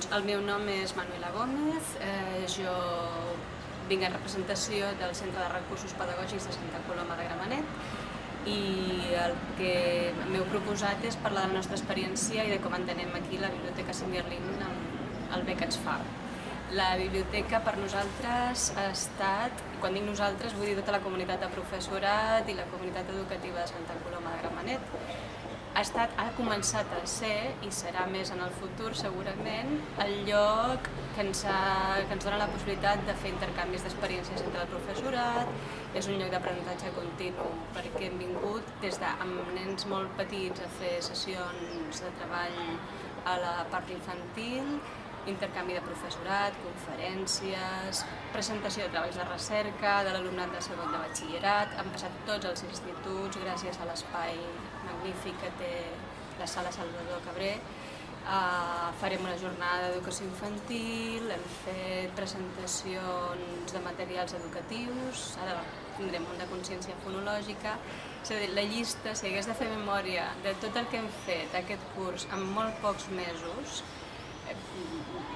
Doncs el meu nom és Manuela Gómez, jo vinc en representació del Centre de Recursos Pedagògics de Santa Coloma de Gramenet i el que m'heu proposat és parlar de la nostra experiència i de com entenem aquí la Biblioteca Simirlin amb el bé que ens fa. La biblioteca per nosaltres ha estat, i quan dic nosaltres vull dir tota la comunitat de professorat i la comunitat educativa de Santa Coloma de Gramenet, ha començat a ser, i serà més en el futur segurament, el lloc que ens dona la possibilitat de fer intercanvis d'experiències entre el professorat. És un lloc d'aprenentatge continu perquè hem vingut des amb nens molt petits a fer sessions de treball a la part infantil, intercanvi de professorat, conferències, presentació de treballs de recerca de l'alumnat de segon de batxillerat. Han passat tots els instituts gràcies a l'espai magnífic que té la sala Salvador Cabré. Farem una jornada d'educació infantil, hem fet presentacions de materials educatius, ara tindrem un de consciència fonològica. És a dir, la llista, si hagués de fer memòria de tot el que hem fet aquest curs en molt pocs mesos,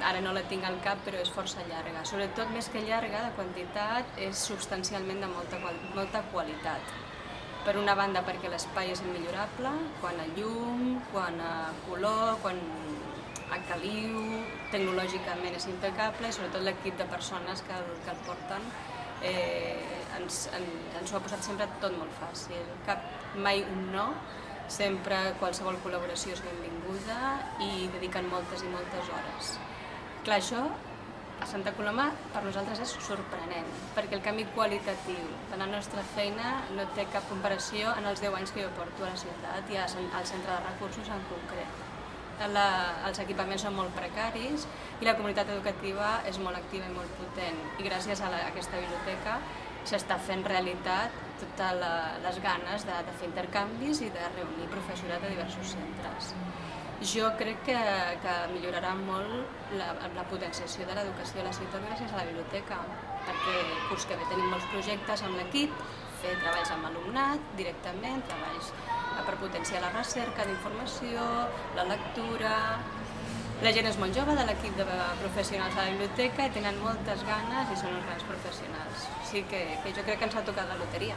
ara no la tinc al cap, però és força llarga. Sobretot, més que llarga, de quantitat, és substancialment de molta qualitat. Per una banda, perquè l'espai és immillorable, quant a llum, quant a color, quant a caliu, tecnològicament és impecable i sobretot l'equip de persones que el porten ens ho ha posat sempre tot molt fàcil. Mai un no, sempre qualsevol col·laboració és benvinguda i dediquen moltes i moltes hores. Clar, això a Santa Coloma per nosaltres és sorprenent, perquè el canvi qualitatiu de la nostra feina no té cap comparació en els 10 anys que jo porto a la ciutat i al Centre de Recursos en concret. Els equipaments són molt precaris i la comunitat educativa és molt activa i molt potent. I gràcies a aquesta biblioteca s'està fent realitat totes les ganes de fer intercanvis i de reunir professorat de diversos centres. Jo crec que millorarà molt la potenciació de l'educació a la ciutat gràcies a la biblioteca, perquè el curs que ve tenim molts projectes amb l'equip, fer treballs amb alumnat directament, treballs per potenciar la recerca d'informació, la lectura. La gent és molt jove de l'equip de professionals de la biblioteca i tenen moltes ganes i són uns grans professionals. O sigui que jo crec que ens ha tocat la loteria.